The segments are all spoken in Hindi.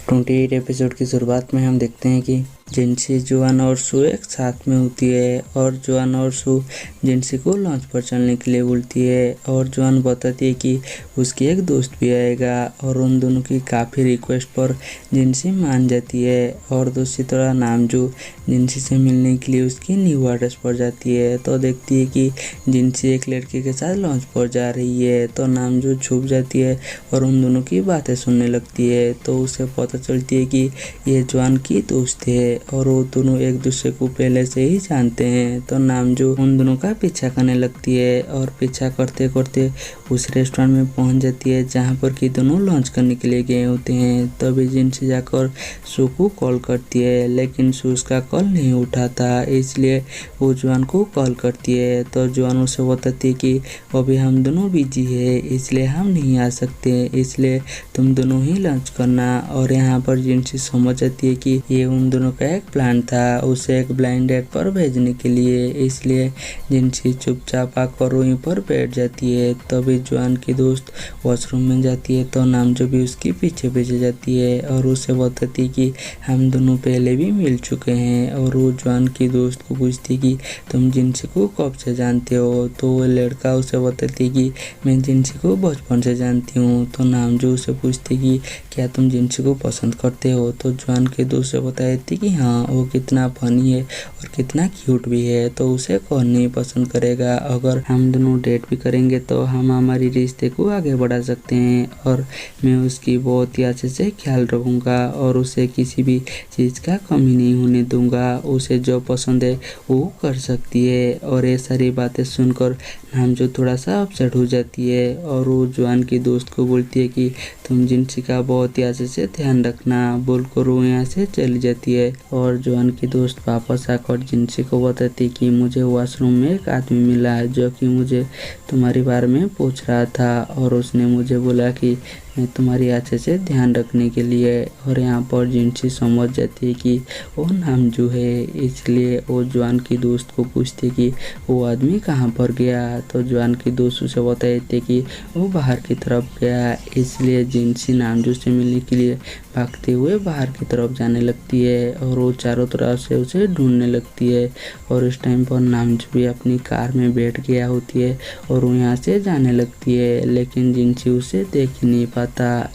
28 एपिसोड की शुरुआत में हम देखते हैं कि जिनसी, जुआन और सू एक साथ में होती है और जुआन और सू जिनसी को लॉन्च पर चलने के लिए बोलती है और जुआन बताती है कि उसकी एक दोस्त भी आएगा और उन दोनों की काफ़ी रिक्वेस्ट पर जिनसी मान जाती है। और दूसरी तरह नामजू जिनसी से मिलने के लिए उसकी न्यू एड्रेस पर जाती है तो देखती है कि जिनसी एक लड़के के साथ लॉन्च पर जा रही है तो नामजू छुप जाती है और उन दोनों की बातें सुनने लगती है। तो उसे पता चलती है कि ये जुआन की दोस्त है और वो दोनों एक दूसरे को पहले से ही जानते हैं। तो नामजू उन दोनों का पीछा करने लगती है और पीछा करते करते उस रेस्टोरेंट में पहुंच जाती है जहां पर कि दोनों लॉन्च करने के लिए गए होते हैं। तभी जिनसी जाकर सू को कॉल करती है लेकिन सू उसका कॉल नहीं उठाता, इसलिए वो जुआन को कॉल करती है। तो जुआन उसे बताती है कि अभी हम दोनों बिजी है इसलिए हम नहीं आ सकते, इसलिए तुम दोनों ही लॉन्च करना। और यहाँ पर जिनसी समझ जाती है कि ये उन दोनों का एक प्लान था उसे एक ब्लाइंड डेट पर भेजने के लिए, इसलिए जिनसी चुपचाप आकर वहीं पर बैठ जाती है। तभी जुआन की दोस्त वॉशरूम में जाती है तो नामजो भी उसकी पीछे पीछे जाती है और उसे बताती है कि हम दोनों पहले भी मिल चुके हैं। और वो जुआन की दोस्त को पूछती कि तुम जिनसी को कब से जानते हो, तो वो लड़का उसे बताती कि मैं जिनसी को बचपन से जानती हूँ। तो नामजो उसे पूछती कि क्या तुम जिनसी को पसंद करते हो, तो जुआन के दोस्त से बताती कि हाँ वो कितना फनी है और कितना क्यूट भी है, तो उसे कौन नहीं पसंद करेगा। अगर हम दोनों डेट भी करेंगे तो हम हमारी रिश्ते को आगे बढ़ा सकते हैं और मैं उसकी बहुत ही अच्छे से ख्याल रखूँगा और उसे किसी भी चीज़ का कमी नहीं होने दूंगा, उसे जो पसंद है वो कर सकती है। और ये सारी बातें सुनकर नामजो थोड़ा सा अपसेट हो जाती है और वो जुआन की दोस्त को बोलती है कि तुम जिनसी का बहुत ही अच्छे से ध्यान रखना, बोलकर वो यहाँ से चली जाती है। और जुआन की दोस्त वापस आकर जिनसी को बताती कि मुझे वॉशरूम में एक आदमी मिला है जो कि मुझे तुम्हारे बारे में पूछ रहा था और उसने मुझे बोला कि मैं तुम्हारी अच्छे से ध्यान रखने के लिए। और यहाँ पर जिनसी समझ जाती है कि वो नामजू है, इसलिए वो जुआन की दोस्त को पूछती कि वो आदमी कहाँ पर गया। तो जुआन की दोस्त उसे बताती कि वो बाहर की तरफ गया, इसलिए जिनसी नामजू से मिलने के लिए भागते हुए बाहर की तरफ जाने लगती है और वो चारों तरफ से उसे ढूंढने लगती है। और इस टाइम पर नामजू भी अपनी कार में बैठ गया होती है और वो यहाँ से जाने लगती है, लेकिन जिनसी उसे देख ही नहीं पाता,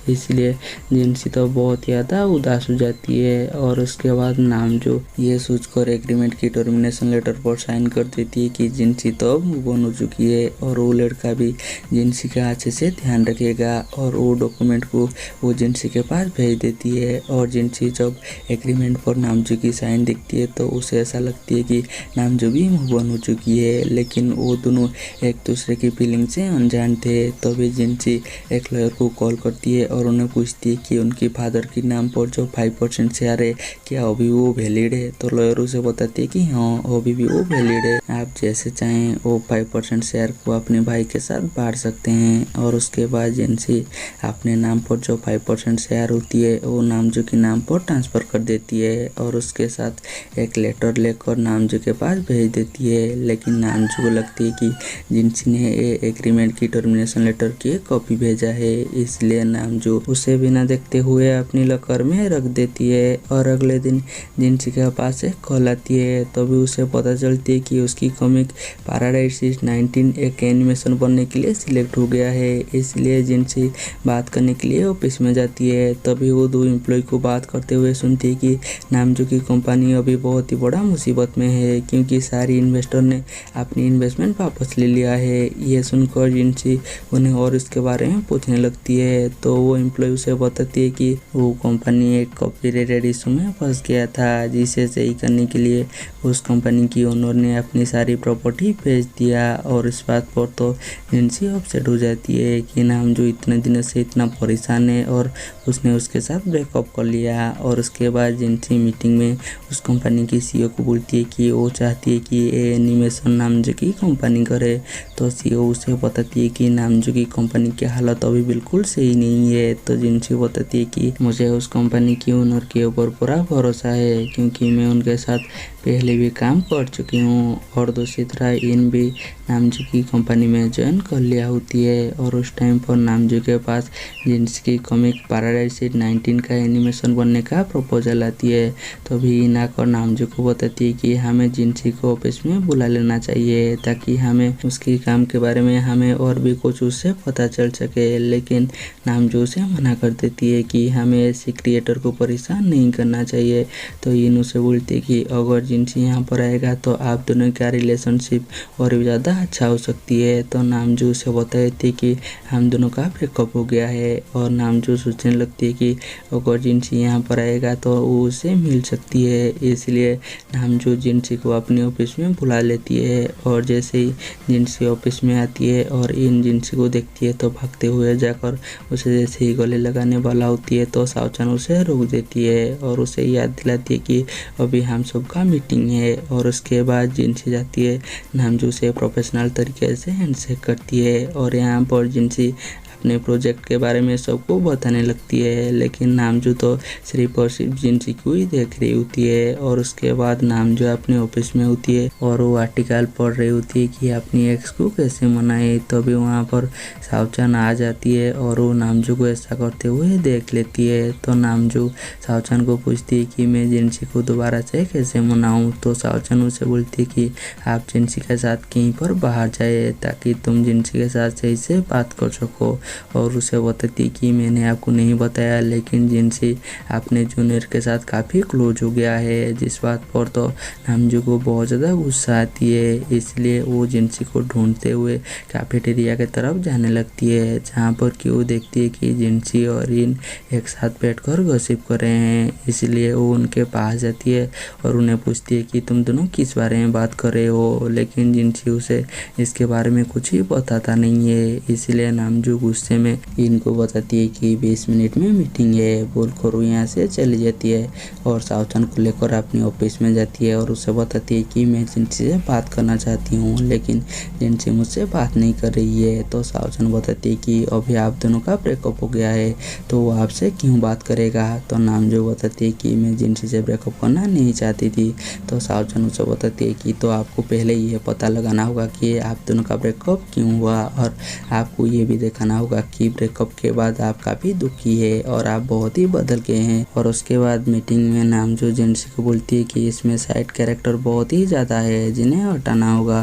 इसलिए जिनसी तो बहुत ज़्यादा उदास हो जाती है। और उसके बाद नामजू ये सोचकर एग्रीमेंट की टर्मिनेशन लेटर पर साइन कर देती है कि जिनसी तो मूव ऑन हो चुकी है और वो लड़का भी जिनसी का अच्छे से ध्यान रखेगा। और वो डॉक्यूमेंट को वो जिनसी के पास भेज देती है और जिनसी जब एग्रीमेंट पर नामजू की साइन देखती है तो उसे ऐसा लगती है कि नामजू भी मूव ऑन हो चुकी है, लेकिन वो दोनों एक दूसरे की फीलिंग से अनजान थे। तभी जिनसी एक लॉयर को कॉल करती है और उन्हें पूछती है कि उनकी फादर के नाम पर जो 5% शेयर है क्या अभी वो वैलिड है। तो लॉयर उसे बताती है कि हाँ अभी भी वो वैलिड है, आप जैसे चाहें वो 5% शेयर को अपने भाई के साथ बांट सकते हैं। और उसके बाद जिनसी अपने नाम पर जो 5% शेयर होती है वो नामजू के नाम पर ट्रांसफ़र कर देती है और उसके साथ एक लेटर लेकर नामजू के पास भेज देती है। लेकिन नामजू को लगती है कि जिनसी ने ये एग्रीमेंट की टर्मिनेशन लेटर की कॉपी भेजा है, इसलिए नामजू उसे बिना देखते हुए अपनी लॉकर में रख देती है। और अगले दिन जिनसी के पास एक कॉल आती है तभी उसे पता चलती है कि उसकी कॉमिक पैराडाइज इज 19 एक एनिमेशन बनने के लिए सिलेक्ट हो गया है, इसलिए जिनसी बात करने के लिए ऑफिस में जाती है। तभी वो दो एम्प्लॉय को बात करते हुए सुनती है कि नामजू की कंपनी अभी बहुत ही बड़ा मुसीबत में है क्योंकि सारी इन्वेस्टर ने अपनी इन्वेस्टमेंट वापस ले लिया है। ये सुनकर जिनसी उन्हें और इसके बारे में पूछने लगती है तो वो एम्प्लॉय उसे बताती है कि वो कंपनी एक कॉपीराइटेड इशू में फंस गया था जिसे सही करने के लिए उस कंपनी की ओनर ने अपनी सारी प्रॉपर्टी बेच दिया। और इस बात पर तो जिनसी अपसेट हो जाती है कि नामजू इतने दिनों से इतना परेशान है और उसने उसके साथ ब्रेकअप कर लिया। और उसके बाद जिनसी मीटिंग में उस कंपनी की सीईओ को बोलती है कि वो चाहती है कि ये एनिमेशन नामजू की कंपनी करे। तो सीईओ उसे बताती है कि नामजू की कंपनी की हालत अभी बिल्कुल सही सही नहीं है। तो जिनसी बताती है कि मुझे उस कंपनी की ओनर के ऊपर पूरा भरोसा है, क्योंकि मैं उनके साथ पहले भी काम कर चुकी हूँ। और दूसरी तरह इन भी नामजू की कंपनी में ज्वाइन कर लिया होती है। और उस टाइम पर नामजू के पास जिनसी की कॉमिक पैराडाइज सिटी 19 का एनिमेशन बनने का प्रपोजल आती है। तो भी इन आकर नामजू को बताती है कि हमें जिनसी को ऑफिस में बुला लेना चाहिए, ताकि हमें उसके काम के बारे में हमें और भी कुछ उससे पता चल सके। लेकिन नामजू उसे मना कर देती है कि हमें ऐसे क्रिएटर को परेशान नहीं करना चाहिए। तो इन उसे बोलती है कि अगर जिनसी यहाँ पर आएगा तो आप दोनों का रिलेशनशिप और भी ज़्यादा अच्छा हो सकती है। तो नामजू उसे बताती है कि हम दोनों का ब्रेकअप हो गया है। और नामजू सोचने लगती है कि अगर जिनसी यहाँ पर आएगा तो वो उसे मिल सकती है। इसलिए नामजू जिनसी को अपने ऑफिस में बुला लेती है। और जैसे ही जिनसी ऑफिस में आती है और इन जिनसी को देखती है तो भागते हुए जाकर उसे जैसे ही गले लगाने वाला होती है तो सावचान उसे रोक देती है और उसे याद दिलाती है कि अभी हम सबका मीटिंग है। और उसके बाद जिनसी जाती है, नामजू से प्रोफेशनल तरीके से हैंडशेक करती है। और यहाँ पर जिनसी अपने प्रोजेक्ट के बारे में सबको बताने लगती है। लेकिन नामजू तो सिर्फ और सिर्फ जिनसी को ही देख रही होती है। और उसके बाद नामजू अपने ऑफिस में होती है और वो आर्टिकल पढ़ रही होती है कि अपनी एक्स को कैसे मनाए। तभी वहाँ पर सावचान आ जाती है और वो नामजू को ऐसा करते हुए देख लेती है। तो नामजू सावचान को पूछती है कि मैं जिनसी को दोबारा से कैसे मनाऊँ। तो सावचान उसे बोलती है कि आप जिनसी के साथ कहीं पर बाहर जाए, ताकि तुम जिनसी के साथ सही से बात कर सको। और उसे बताती कि मैंने आपको नहीं बताया, लेकिन जिनसी अपने जूनियर के साथ काफ़ी क्लोज हो गया है। जिस बात पर तो नामजू को बहुत ज़्यादा गुस्सा आती है। इसलिए वो जिनसी को ढूंढते हुए कैफेटेरिया की तरफ जाने लगती है, जहाँ पर कि वो देखती है कि जिनसी और इन एक साथ बैठकर गॉसिप कर रहे हैं। इसलिए वो उनके पास जाती है और उन्हें पूछती है कि तुम दोनों किस बारे में बात कर रहे हो। लेकिन जिनसी उसे इसके बारे में कुछ ही बताता नहीं है। इसलिए नामजू गुस्से में इनको बताती है कि 20 मिनट में मीटिंग है बोलकर वो यहाँ से चली जाती है। और सावचान को लेकर अपने ऑफिस में जाती है और उसे बताती है कि मैं जिनसी से बात करना चाहती हूँ, लेकिन जिनसी मुझसे बात नहीं कर रही है। तो सावचान बताती है कि अभी आप दोनों का ब्रेकअप हो गया है, तो वो आपसे क्यों बात करेगा। तो नामजू बताती है कि मैं जिनसी से ब्रेकअप करना नहीं चाहती थी। तो सावचान उसे बताती है कि तो आपको पहले ये पता लगाना होगा कि आप दोनों का ब्रेकअप क्यों हुआ, और आपको ये भी दिखाना होगा कि ब्रेकअप के बाद आप काफ़ी दुखी है और आप बहुत ही बदल गए हैं। और उसके बाद मीटिंग में नामजू जिनसी को बोलती है कि इसमें साइड कैरेक्टर बहुत ही ज़्यादा है जिन्हें हटाना होगा।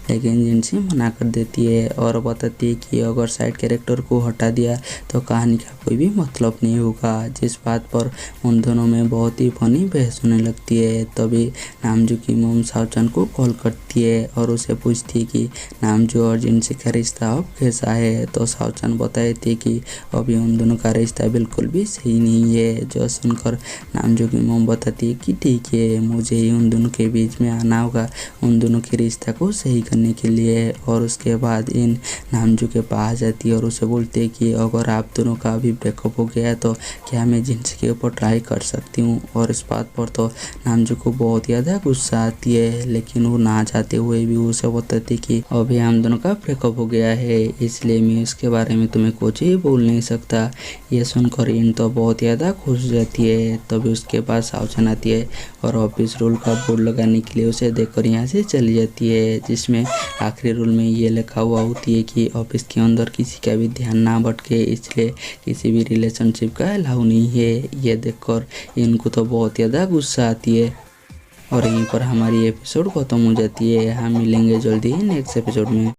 लेकिन जिनसी मना कर देती है और बताती है कि अगर साइड कैरेक्टर को हटा दिया तो कहानी का कोई भी मतलब नहीं होगा। जिस बात पर उन दोनों में बहुत ही फनी बहस होने लगती है। तभी नामजू की मोम सावचान को कॉल करती है और उसे पूछती है कि नामजू और जिनसी का रिश्ता अब कैसा है। तो सावचान बताती है कि अभी उन दोनों का रिश्ता बिल्कुल भी सही नहीं है। जो सुनकर नामजू की मोम बताती है कि ठीक है, मुझे ही उन दोनों के बीच में आना होगा उन दोनों के रिश्ता को सही करने के लिए। और उसके बाद इन नामजू के पास जाती है और उसे बोलती है कि अगर आप दोनों का अभी ब्रेकअप हो गया है तो क्या मैं जिनसी के ऊपर ट्राई कर सकती हूँ। और इस बात पर तो नामजू को बहुत ज़्यादा गुस्सा आती है, लेकिन वो ना चाहते हुए भी उसे बताती कि अभी हम दोनों का ब्रेकअप हो गया है, इसलिए मैं इसके बारे में तुम्हें कुछ ही बोल नहीं सकता। ये सुनकर इन तो बहुत ज़्यादा खुश हो जाती है। तभी उसके पास सावचान आती है और ऑफिस रूल का बोर्ड लगाने के लिए उसे देखकर यहाँ से चली जाती है, जिसमें आखिरी रूल में ये लिखा हुआ होती है कि ऑफिस के अंदर किसी का भी ध्यान ना भटके, इसलिए किसी भी रिलेशनशिप का अलाउ नहीं है। ये देखकर इनको तो बहुत ज़्यादा गुस्सा आती है। और यहीं पर हमारी एपिसोड खत्म हो जाती है। हम मिलेंगे जल्दी ही नेक्स्ट एपिसोड में।